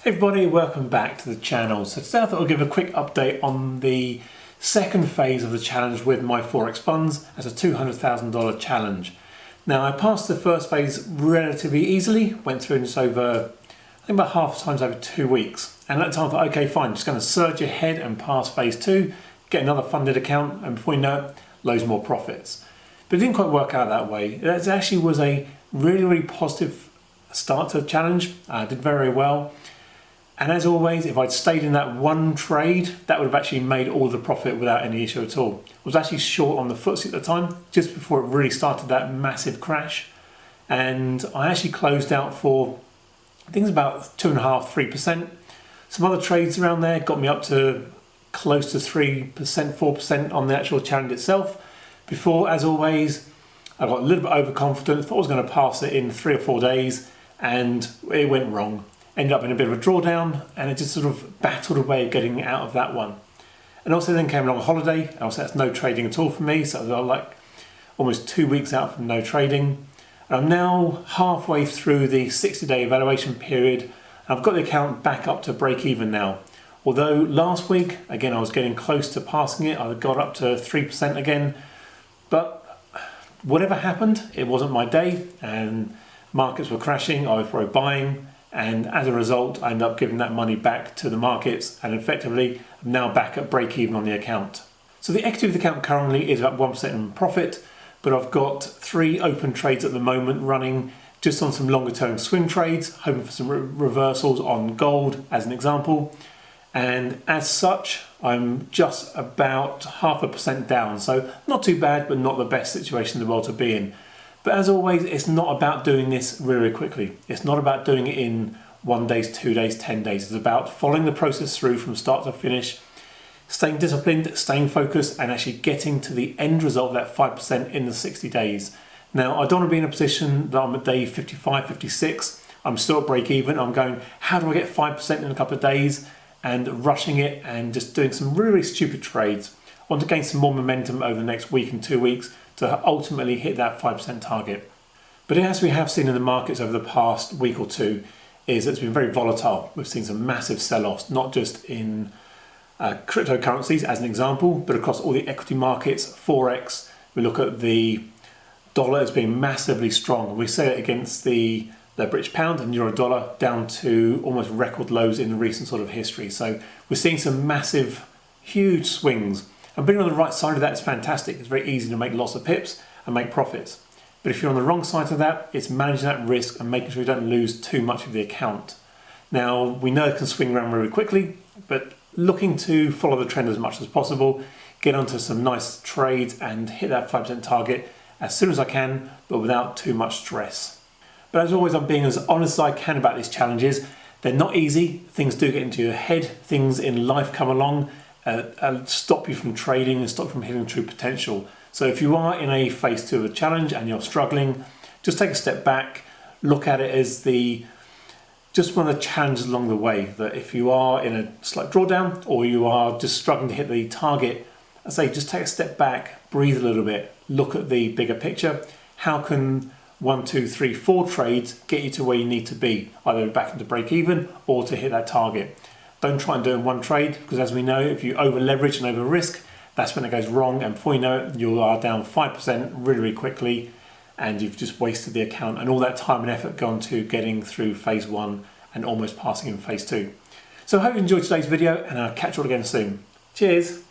Hey everybody, welcome back to the channel. So today I thought I'd give a quick update on the second phase of the challenge with my Forex Funds as a $200,000 challenge. Now I passed the first phase relatively easily, went through this over, I think about half the times over 2 weeks. And at the time I thought, okay fine, just going to surge ahead and pass phase 2, get another funded account, and before you know it, loads more profits. But it didn't quite work out that way. It actually was a really positive start to the challenge. I did very well. And as always, if I'd stayed in that one trade, that would have actually made all the profit without any issue at all. I was actually short on the FTSE at the time, just before it really started that massive crash. And I actually closed out for, I think it's about 2.5–3%. Some other trades around there got me up to close to 3%, 4% on the actual challenge itself. Before, as always, I got a little bit overconfident, thought I was going to pass it in 3 or 4 days, and it went wrong. Ended up in a bit of a drawdown, and it just sort of battled away of getting out of that one. And also then came along a holiday, and also that's no trading at all for me, so I was like almost 2 weeks out from no trading. And I'm now halfway through the 60-day evaluation period, and I've got the account back up to break even now. Although last week, again, I was getting close to passing it, I got up to 3% again, but whatever happened, it wasn't my day, and markets were crashing, I was probably buying, and as a result I ended up giving that money back to the markets, and effectively I'm now back at break even on the account. So the equity of the account currently is about 1% in profit, but I've got 3 open trades at the moment running just on some longer term swing trades, hoping for some reversals on gold as an example, and as such I'm just about 0.5% down, so not too bad but not the best situation in the world to be in. But as always, it's not about doing this really quickly. It's not about doing it in 1 day, 2 days, 10 days. It's about following the process through from start to finish, staying disciplined, staying focused, and actually getting to the end result of that 5% in the 60 days. Now, I don't want to be in a position that I'm at day 55, 56. I'm still at break even. I'm going, how do I get 5% in a couple of days? And rushing it and just doing some really stupid trades. I want to gain some more momentum over the next week and 2 weeks to ultimately hit that 5% target. But as we have seen in the markets over the past week or two, is that it's been very volatile. We've seen some massive sell-offs, not just in cryptocurrencies as an example, but across all the equity markets, Forex. We look at the dollar as being massively strong. We say it against the British pound and euro dollar down to almost record lows in recent sort of history. So we're seeing some massive, huge swings. And being on the right side of that is fantastic. It's very easy to make lots of pips and make profits. But if you're on the wrong side of that, it's managing that risk and making sure you don't lose too much of the account. Now, we know it can swing around really quickly, but looking to follow the trend as much as possible, get onto some nice trades and hit that 5% target as soon as I can, but without too much stress. But as always, I'm being as honest as I can about these challenges. They're not easy. Things do get into your head. Things in life come along and stop you from trading and stop you from hitting true potential. So if you are in a phase 2 of a challenge and you're struggling, just take a step back, look at it as just one of the challenges along the way. That if you are in a slight drawdown or you are just struggling to hit the target, I say just take a step back, breathe a little bit, look at the bigger picture. How can 1, 2, 3, 4 trades get you to where you need to be, either back into break even or to hit that target? Don't try and do it in one trade, because as we know, if you over leverage and over risk, that's when it goes wrong, and before you know it, you are down 5% really quickly, and you've just wasted the account and all that time and effort gone to getting through phase 1 and almost passing in phase 2. So I hope you enjoyed today's video, and I'll catch you all again soon. Cheers!